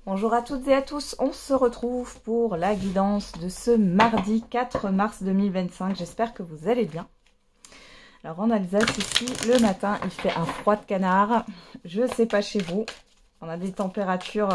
Bonjour à toutes et à tous, on se retrouve pour la guidance de ce mardi 4 mars 2025. J'espère que vous allez bien. Alors en Alsace ici, le matin, il fait un froid de canard. Je sais pas chez vous, on a des températures,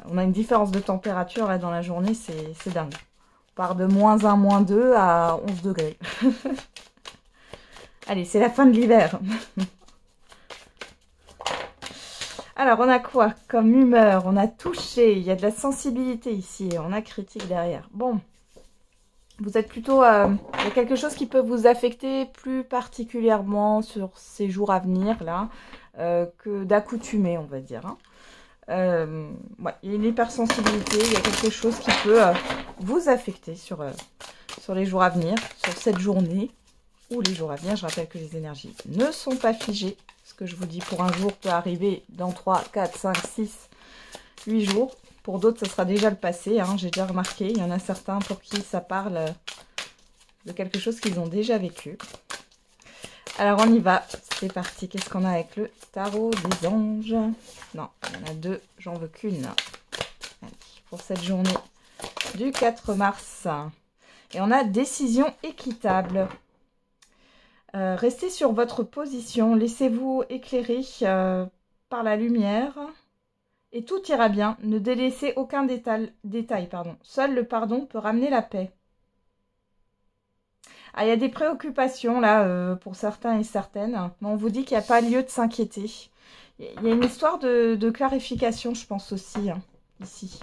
on a une différence de température là dans la journée, c'est dingue. On part de -1, -2 à 11 degrés. Allez, c'est la fin de l'hiver. Alors, on a quoi comme humeur? On a touché, il y a de la sensibilité ici, et on a critique derrière. Bon, vous êtes plutôt... il y a quelque chose qui peut vous affecter plus particulièrement sur ces jours à venir, là, que d'accoutumé, on va dire. Hein. Ouais, il y a une hypersensibilité, il y a quelque chose qui peut vous affecter sur les jours à venir, sur cette journée ou les jours à venir. Je rappelle que les énergies ne sont pas figées. Ce que je vous dis pour un jour peut arriver dans 3, 4, 5, 6, 8 jours. Pour d'autres, ce sera déjà le passé. Hein, j'ai déjà remarqué. Il y en a certains pour qui ça parle de quelque chose qu'ils ont déjà vécu. Alors, on y va. C'est parti. Qu'est-ce qu'on a avec le tarot des anges? Non, il y en a deux. J'en veux qu'une. Pour cette journée du 4 mars. Et on a décision équitable. Restez sur votre position, laissez-vous éclairer par la lumière et tout ira bien. Ne délaissez aucun détail. Seul le pardon peut ramener la paix. Ah, il y a des préoccupations là pour certains et certaines, mais on vous dit qu'il n'y a pas lieu de s'inquiéter. Il y a une histoire de clarification, je pense aussi, hein, ici.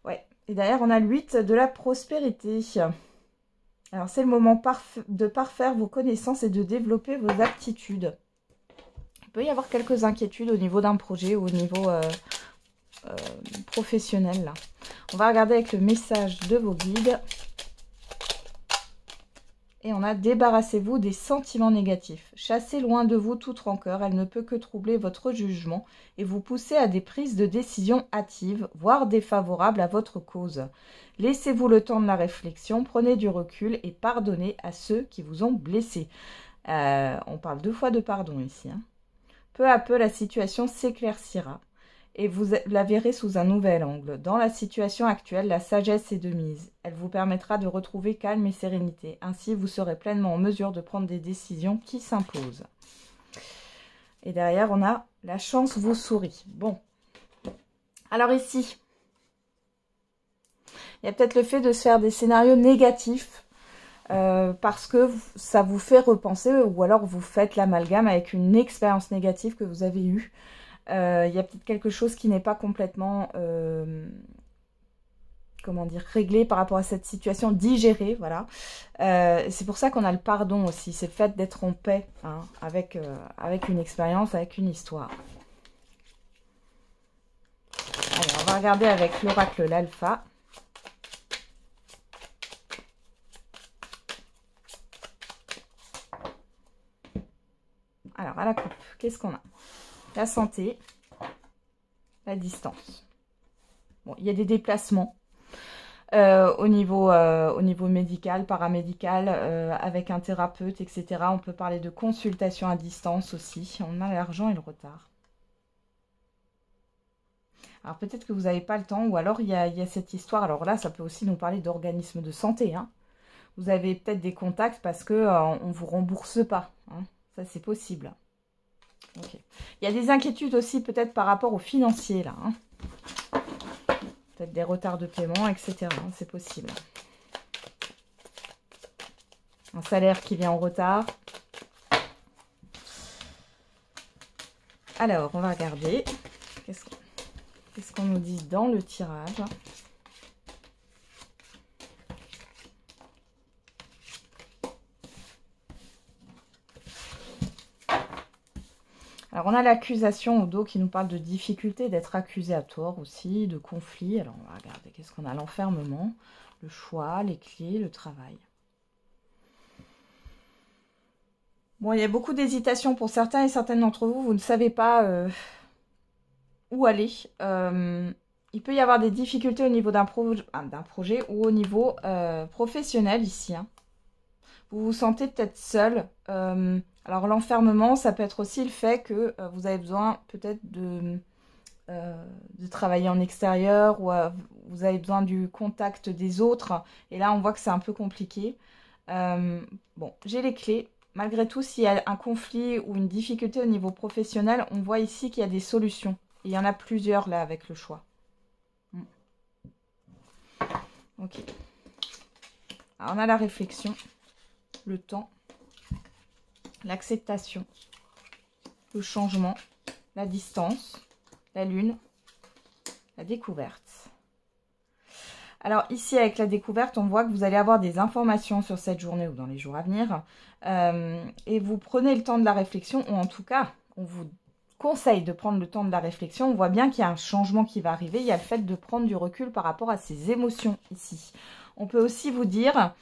Ouais. Et d'ailleurs, on a le 8 de la prospérité. Alors, c'est le moment de parfaire vos connaissances et de développer vos aptitudes. Il peut y avoir quelques inquiétudes au niveau d'un projet ou au niveau professionnel. Là. On va regarder avec le message de vos guides. Et on a « Débarrassez-vous des sentiments négatifs. Chassez loin de vous toute rancœur. Elle ne peut que troubler votre jugement et vous pousser à des prises de décision hâtives, voire défavorables à votre cause. Laissez-vous le temps de la réflexion, prenez du recul et pardonnez à ceux qui vous ont blessé. » On parle 2 fois de pardon ici. Hein. Peu à peu, la situation s'éclaircira et vous la verrez sous un nouvel angle. Dans la situation actuelle, la sagesse est de mise. Elle vous permettra de retrouver calme et sérénité. Ainsi, vous serez pleinement en mesure de prendre des décisions qui s'imposent. Et derrière, on a « La chance vous sourit ». Bon. Alors ici, il y a peut-être le fait de se faire des scénarios négatifs parce que ça vous fait repenser ou alors vous faites l'amalgame avec une expérience négative que vous avez eue. Il y a peut-être quelque chose qui n'est pas complètement comment dire, réglé par rapport à cette situation, digéré, voilà. C'est pour ça qu'on a le pardon aussi, c'est le fait d'être en paix hein, avec une expérience, avec une histoire. Allez, on va regarder avec l'oracle l'alpha. Alors, à la coupe, qu'est-ce qu'on a? La santé, la distance. Bon, il y a des déplacements au niveau médical, paramédical, avec un thérapeute, etc. On peut parler de consultation à distance aussi. On a l'argent et le retard. Alors peut-être que vous n'avez pas le temps, ou alors il y a cette histoire. Alors là, ça peut aussi nous parler d'organismes de santé. Hein. Vous avez peut-être des contacts parce que on ne vous rembourse pas. Hein. Ça, c'est possible. Okay. Il y a des inquiétudes aussi peut-être par rapport aux financiers là. Hein. Peut-être des retards de paiement, etc. Hein, c'est possible. Un salaire qui vient en retard. Alors, on va regarder. Qu'est-ce qu'on nous dit dans le tirage ? Alors, on a l'accusation au dos qui nous parle de difficulté, d'être accusé à tort aussi, de conflit. Alors, on va regarder qu'est-ce qu'on a. L'enfermement, le choix, les clés, le travail. Bon, il y a beaucoup d'hésitation pour certains et certaines d'entre vous. Vous ne savez pas où aller. Il peut y avoir des difficultés au niveau d'un projet ou au niveau professionnel ici. Hein. Vous vous sentez peut-être seul. Alors l'enfermement, ça peut être aussi le fait que vous avez besoin peut-être de travailler en extérieur ou vous avez besoin du contact des autres. Et là, on voit que c'est un peu compliqué. Bon, j'ai les clés. Malgré tout, s'il y a un conflit ou une difficulté au niveau professionnel, on voit ici qu'il y a des solutions. Et il y en a plusieurs là avec le choix. Ok. Alors, on a la réflexion, le temps, l'acceptation, le changement, la distance, la lune, la découverte. Alors ici, avec la découverte, on voit que vous allez avoir des informations sur cette journée ou dans les jours à venir. Et vous prenez le temps de la réflexion, ou en tout cas, on vous conseille de prendre le temps de la réflexion. On voit bien qu'il y a un changement qui va arriver. Il y a le fait de prendre du recul par rapport à ses émotions ici. On peut aussi vous dire,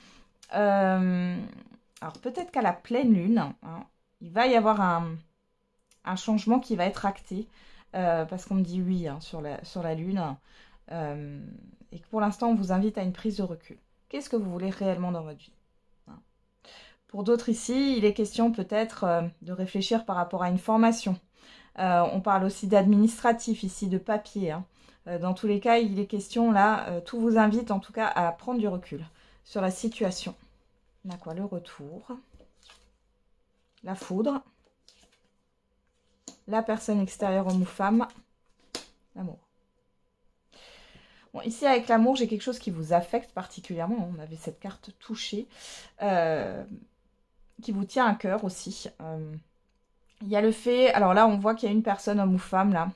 alors peut-être qu'à la pleine lune, hein, il va y avoir un changement qui va être acté. Parce qu'on me dit oui hein, sur la lune. Et que pour l'instant, on vous invite à une prise de recul. Qu'est-ce que vous voulez réellement dans votre vie? Pour d'autres ici, il est question peut-être de réfléchir par rapport à une formation. On parle aussi d'administratif ici, de papier. Hein. Dans tous les cas, il est question là, tout vous invite en tout cas à prendre du recul sur la situation. On a quoi? Le retour, la foudre, la personne extérieure homme ou femme, l'amour. Bon, ici, avec l'amour, j'ai quelque chose qui vous affecte particulièrement. On avait cette carte touchée, qui vous tient à cœur aussi. Il y a le fait... Alors là, on voit qu'il y a une personne, homme ou femme, là,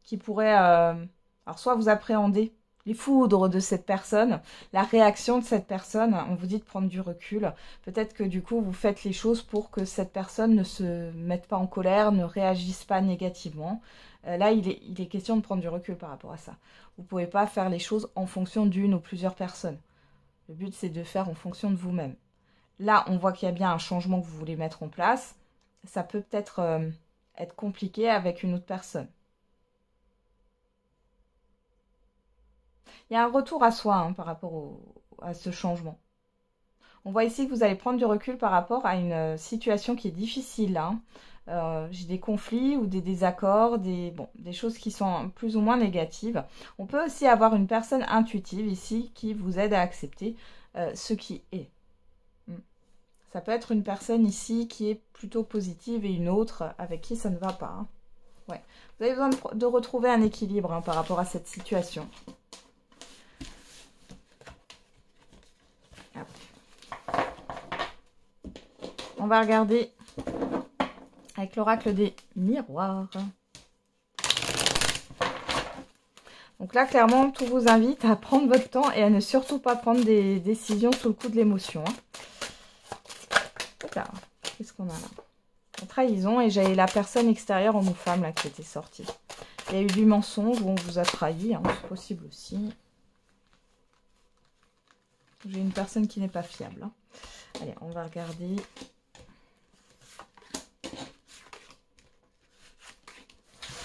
qui pourrait... alors, soit vous appréhendez les foudres de cette personne, la réaction de cette personne. On vous dit de prendre du recul. Peut-être que du coup, vous faites les choses pour que cette personne ne se mette pas en colère, ne réagisse pas négativement. Là, il est question de prendre du recul par rapport à ça. Vous ne pouvez pas faire les choses en fonction d'une ou plusieurs personnes. Le but, c'est de faire en fonction de vous-même. Là, on voit qu'il y a bien un changement que vous voulez mettre en place. Ça peut peut-être être compliqué avec une autre personne. Il y a un retour à soi hein, par rapport à ce changement. On voit ici que vous allez prendre du recul par rapport à une situation qui est difficile. Hein. J'ai des conflits ou des désaccords, des choses qui sont plus ou moins négatives. On peut aussi avoir une personne intuitive ici qui vous aide à accepter ce qui est. Ça peut être une personne ici qui est plutôt positive et une autre avec qui ça ne va pas. Hein. Ouais. Vous avez besoin de retrouver un équilibre hein, par rapport à cette situation. On va regarder avec l'oracle des miroirs. Donc là, clairement, tout vous invite à prendre votre temps et à ne surtout pas prendre des décisions sous le coup de l'émotion. Hein. Qu'est-ce qu'on a là? La trahison, et j'avais la personne extérieure, homme ou femme, là, qui était sortie. Il y a eu du mensonge où on vous a trahi, hein, c'est possible aussi. J'ai une personne qui n'est pas fiable. Hein. Allez, on va regarder...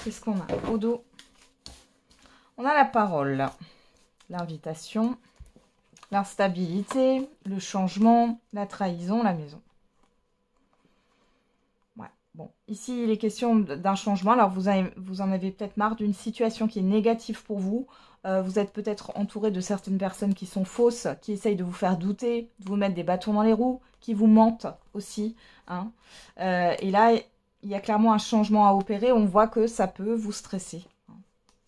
Qu'est-ce qu'on a au dos? On a la parole, l'invitation, l'instabilité, le changement, la trahison, la maison. Ouais. Bon, ici, il est question d'un changement. Alors, vous en avez peut-être marre d'une situation qui est négative pour vous. Vous êtes peut-être entouré de certaines personnes qui sont fausses, qui essayent de vous faire douter, de vous mettre des bâtons dans les roues, qui vous mentent aussi. Hein. Et là... il y a clairement un changement à opérer. On voit que ça peut vous stresser.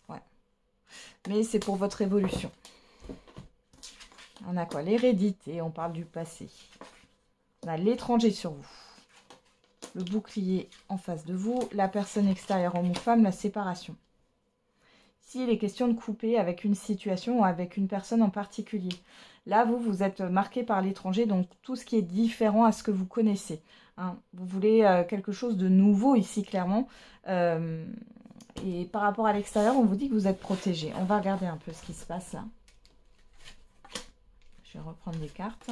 Ouais. Mais c'est pour votre évolution. On a quoi? L'hérédité. On parle du passé. On a l'étranger sur vous. Le bouclier en face de vous. La personne extérieure, homme ou femme. La séparation. Ici, il est question de couper avec une situation ou avec une personne en particulier. Là, vous êtes marqué par l'étranger. Donc, tout ce qui est différent à ce que vous connaissez. Hein, vous voulez quelque chose de nouveau ici, clairement. Et par rapport à l'extérieur, on vous dit que vous êtes protégé. On va regarder un peu ce qui se passe là. Je vais reprendre les cartes.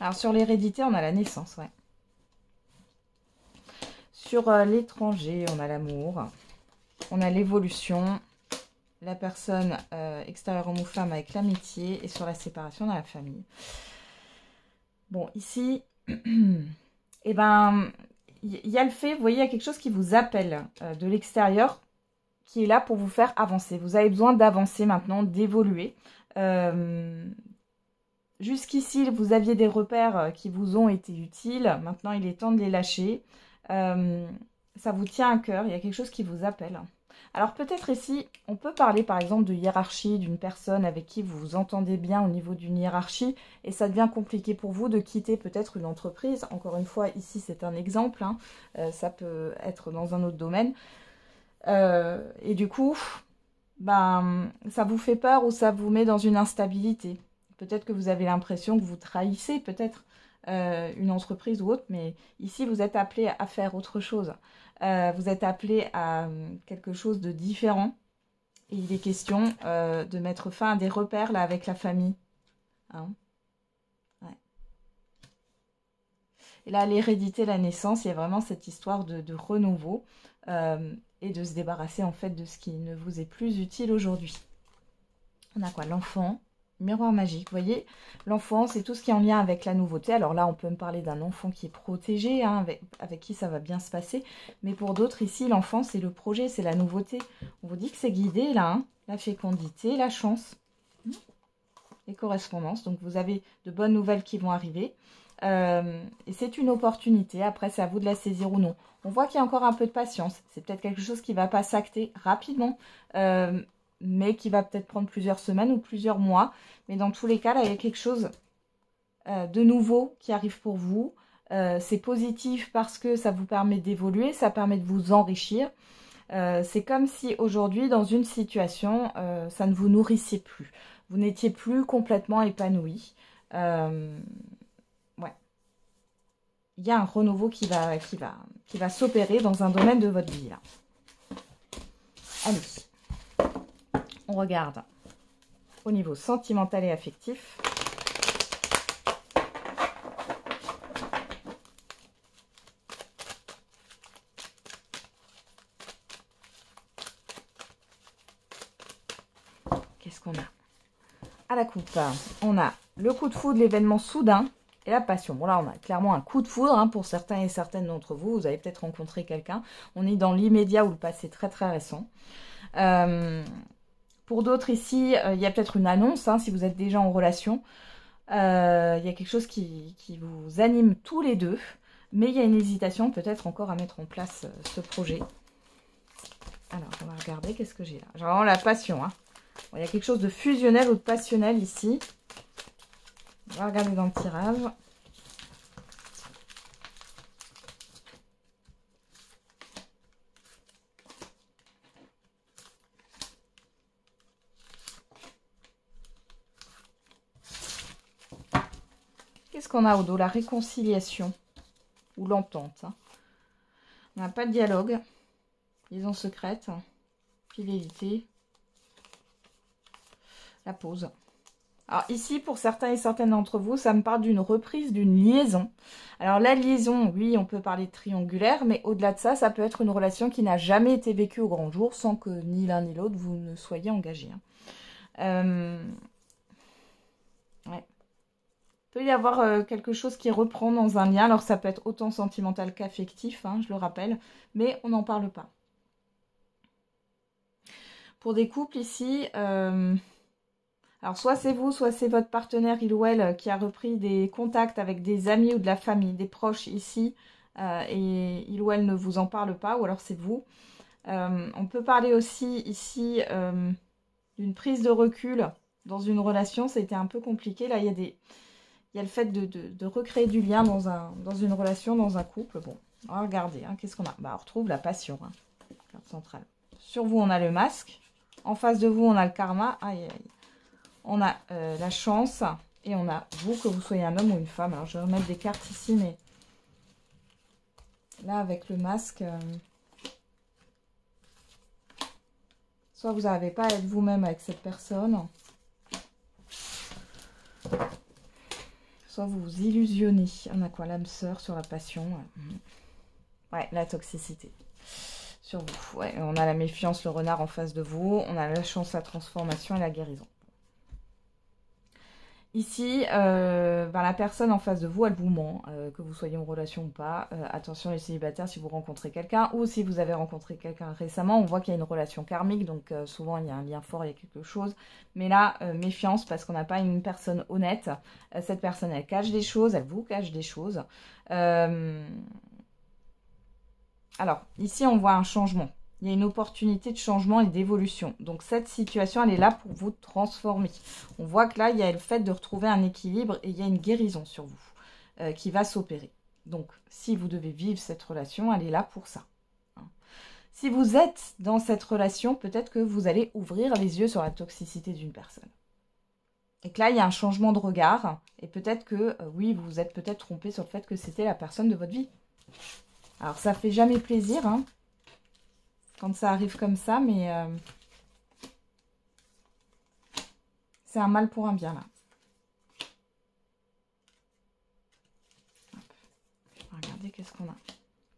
Alors, sur l'hérédité, on a la naissance, ouais. Sur l'étranger, on a l'amour. On a l'évolution. La personne extérieure homme ou femme avec l'amitié. Et sur la séparation, on a la famille. Bon, ici, Et ben, il y a le fait, vous voyez, il y a quelque chose qui vous appelle de l'extérieur, qui est là pour vous faire avancer. Vous avez besoin d'avancer maintenant, d'évoluer. Jusqu'ici, vous aviez des repères qui vous ont été utiles. Maintenant, il est temps de les lâcher. Ça vous tient à cœur. Il y a quelque chose qui vous appelle. Alors, peut-être ici, on peut parler par exemple de hiérarchie, d'une personne avec qui vous vous entendez bien au niveau d'une hiérarchie. Et ça devient compliqué pour vous de quitter peut-être une entreprise. Encore une fois, ici, c'est un exemple. Hein. Ça peut être dans un autre domaine. Et du coup, ben, ça vous fait peur ou ça vous met dans une instabilité. Peut-être que vous avez l'impression que vous trahissez peut-être une entreprise ou autre, mais ici vous êtes appelé à faire autre chose. Vous êtes appelé à quelque chose de différent. Et il est question de mettre fin à des repères là avec la famille. Hein, ouais. Et là, l'hérédité, la naissance, il y a vraiment cette histoire de renouveau et de se débarrasser en fait de ce qui ne vous est plus utile aujourd'hui. On a quoi? L'enfant. Miroir magique, vous voyez, l'enfant, c'est tout ce qui est en lien avec la nouveauté. Alors là, on peut me parler d'un enfant qui est protégé, hein, avec qui ça va bien se passer. Mais pour d'autres, ici, l'enfant, c'est le projet, c'est la nouveauté. On vous dit que c'est guidé, là, hein, la fécondité, la chance, les correspondances. Donc, vous avez de bonnes nouvelles qui vont arriver. Et c'est une opportunité. Après, c'est à vous de la saisir ou non. On voit qu'il y a encore un peu de patience. C'est peut-être quelque chose qui ne va pas s'acter rapidement. Mais qui va peut-être prendre plusieurs semaines ou plusieurs mois. Mais dans tous les cas, là, il y a quelque chose de nouveau qui arrive pour vous. C'est positif parce que ça vous permet d'évoluer, ça permet de vous enrichir. C'est comme si aujourd'hui, dans une situation, ça ne vous nourrissait plus. Vous n'étiez plus complètement épanoui. Ouais. Il y a un renouveau qui va s'opérer dans un domaine de votre vie, là. Allez. On regarde au niveau sentimental et affectif. Qu'est-ce qu'on a? À la coupe, on a le coup de foudre, l'événement soudain et la passion. Bon là, on a clairement un coup de foudre hein, pour certains et certaines d'entre vous. Vous avez peut-être rencontré quelqu'un. On est dans l'immédiat ou le passé très très récent. Pour d'autres ici, il y a peut-être une annonce, hein, si vous êtes déjà en relation. Il y a quelque chose qui vous anime tous les deux. Mais il y a une hésitation peut-être encore à mettre en place ce projet. Alors, on va regarder, qu'est-ce que j'ai là? J'ai vraiment la passion. Hein. Bon, il y a quelque chose de fusionnel ou de passionnel ici. On va regarder dans le tirage. Qu'est-ce qu'on a au dos? La réconciliation ou l'entente. Hein. On n'a pas de dialogue. Liaison secrète. Fidélité. La pause. Alors ici, pour certains et certaines d'entre vous, ça me parle d'une reprise d'une liaison. Alors la liaison, oui, on peut parler de triangulaire, mais au-delà de ça, ça peut être une relation qui n'a jamais été vécue au grand jour sans que ni l'un ni l'autre vous ne soyez engagés. Hein. Ouais. Il peut y avoir quelque chose qui reprend dans un lien. Alors ça peut être autant sentimental qu'affectif, hein, je le rappelle, mais on n'en parle pas. Pour des couples ici... Alors, soit c'est vous, soit c'est votre partenaire, il ou elle, qui a repris des contacts avec des amis ou de la famille, des proches ici, et il ou elle ne vous en parle pas, ou alors c'est vous. On peut parler aussi ici d'une prise de recul dans une relation. Ça a été un peu compliqué. Là, il y a le fait de recréer du lien dans une relation, dans un couple. Bon, on va regarder. Hein, qu'est-ce qu'on a? Bah, on retrouve la passion. Hein, carte centrale. Sur vous, on a le masque. En face de vous, on a le karma. Aïe, aïe. On a la chance et on a vous, que vous soyez un homme ou une femme. Alors, je vais remettre des cartes ici, mais là, avec le masque, soit vous n'arrivez pas à être vous-même avec cette personne, soit vous vous illusionnez. On a quoi? L'âme sœur sur la passion. Ouais, la toxicité. Sur vous. Ouais, on a la méfiance, le renard en face de vous. On a la chance, la transformation et la guérison. Ici, la personne en face de vous, elle vous ment, que vous soyez en relation ou pas. Attention les célibataires, si vous rencontrez quelqu'un ou si vous avez rencontré quelqu'un récemment, on voit qu'il y a une relation karmique, donc souvent il y a un lien fort, il y a quelque chose. Mais là, méfiance parce qu'on n'a pas une personne honnête. Cette personne, elle cache des choses, elle vous cache des choses. Alors, ici, on voit un changement. Il y a une opportunité de changement et d'évolution. Donc, cette situation, elle est là pour vous transformer. On voit que là, il y a le fait de retrouver un équilibre et il y a une guérison sur vous qui va s'opérer. Donc, si vous devez vivre cette relation, elle est là pour ça. Si vous êtes dans cette relation, peut-être que vous allez ouvrir les yeux sur la toxicité d'une personne. Et que là, il y a un changement de regard. Et peut-être que, oui, vous vous êtes peut-être trompé sur le fait que c'était la personne de votre vie. Alors, ça fait jamais plaisir, hein, quand ça arrive comme ça, mais c'est un mal pour un bien, là. Regardez, qu'est-ce qu'on a.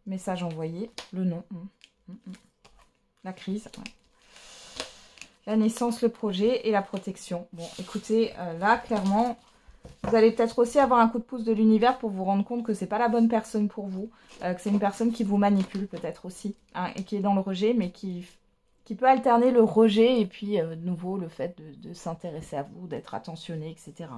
Message envoyé, le nom. La crise, ouais. La naissance, le projet et la protection. Bon, écoutez, là, clairement, vous allez peut-être aussi avoir un coup de pouce de l'univers pour vous rendre compte que c'est pas la bonne personne pour vous, que c'est une personne qui vous manipule peut-être aussi, hein, et qui est dans le rejet, mais qui peut alterner le rejet et puis de nouveau le fait de s'intéresser à vous, d'être attentionné, etc.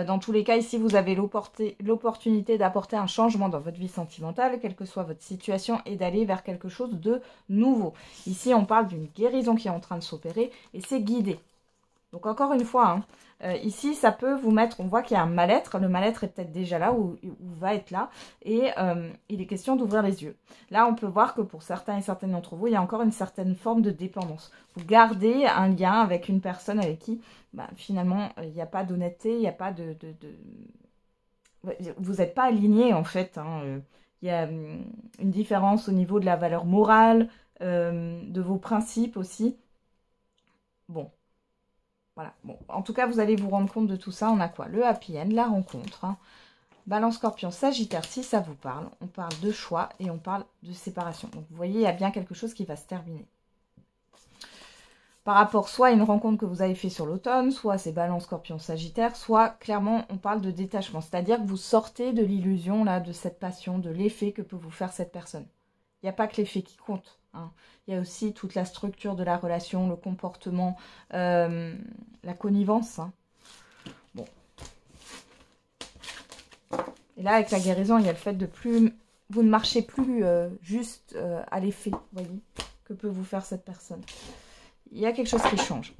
Dans tous les cas, ici, vous avez l'opportunité d'apporter un changement dans votre vie sentimentale, quelle que soit votre situation, et d'aller vers quelque chose de nouveau. Ici, on parle d'une guérison qui est en train de s'opérer et c'est guidé. Donc encore une fois, hein, ici ça peut vous mettre, on voit qu'il y a un mal-être, le mal-être est peut-être déjà là ou va être là et il est question d'ouvrir les yeux. Là on peut voir que pour certains et certaines d'entre vous, il y a encore une certaine forme de dépendance. Vous gardez un lien avec une personne avec qui finalement il n'y a pas d'honnêteté, il n'y a pas vous n'êtes pas aligné en fait, hein. Il y a une différence au niveau de la valeur morale, de vos principes aussi. Bon. Voilà. Bon, en tout cas, vous allez vous rendre compte de tout ça. On a quoi? Le happy end, la rencontre. Hein. Balance, Scorpion, Sagittaire, si ça vous parle. On parle de choix et on parle de séparation. Donc, vous voyez, il y a bien quelque chose qui va se terminer. Par rapport soit à une rencontre que vous avez fait sur l'automne, soit c'est Balance, Scorpion, Sagittaire, soit clairement, on parle de détachement. C'est-à-dire que vous sortez de l'illusion, là, de cette passion, de l'effet que peut vous faire cette personne. Il n'y a pas que l'effet qui compte. Hein. Il y a aussi toute la structure de la relation, le comportement, la connivence. Hein. Bon. Et là, avec la guérison, il y a le fait de plus... Vous ne marchez plus juste à l'effet, vous voyez, que peut vous faire cette personne. Il y a quelque chose qui change.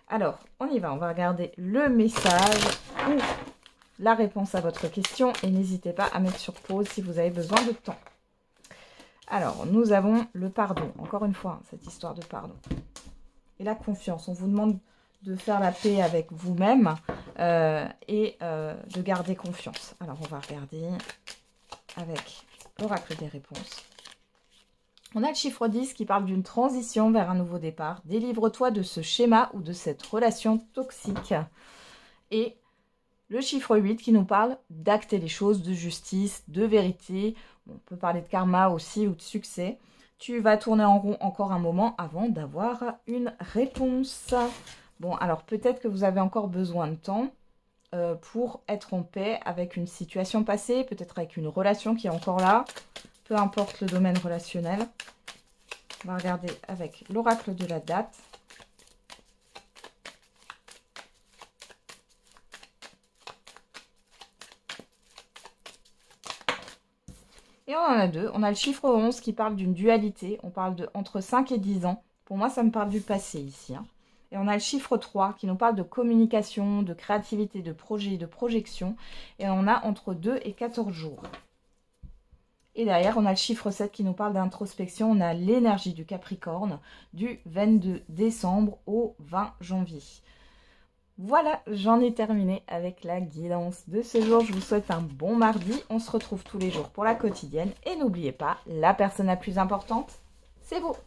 Alors, on y va. On va regarder le message ou la réponse à votre question. Et n'hésitez pas à mettre sur pause si vous avez besoin de temps. Alors, nous avons le pardon. Encore une fois, cette histoire de pardon. Et la confiance. On vous demande de faire la paix avec vous-même et de garder confiance. Alors, on va regarder avec l'oracle des réponses. On a le chiffre 10 qui parle d'une transition vers un nouveau départ. Délivre-toi de ce schéma ou de cette relation toxique. Et le chiffre 8 qui nous parle d'acter les choses, de justice, de vérité. On peut parler de karma aussi ou de succès. Tu vas tourner en rond encore un moment avant d'avoir une réponse. Bon, alors peut-être que vous avez encore besoin de temps pour être en paix avec une situation passée, peut-être avec une relation qui est encore là, peu importe le domaine relationnel. On va regarder avec l'oracle de la date. Et on en a deux. On a le chiffre 11 qui parle d'une dualité. On parle de entre 5 et 10 ans. Pour moi, ça me parle du passé ici. Hein. Et on a le chiffre 3 qui nous parle de communication, de créativité, de projet, de projection. Et on a entre 2 et 14 jours. Et derrière, on a le chiffre 7 qui nous parle d'introspection. On a l'énergie du Capricorne du 22 décembre au 20 janvier. Voilà, j'en ai terminé avec la guidance de ce jour. Je vous souhaite un bon mardi. On se retrouve tous les jours pour la quotidienne. Et n'oubliez pas, la personne la plus importante, c'est vous.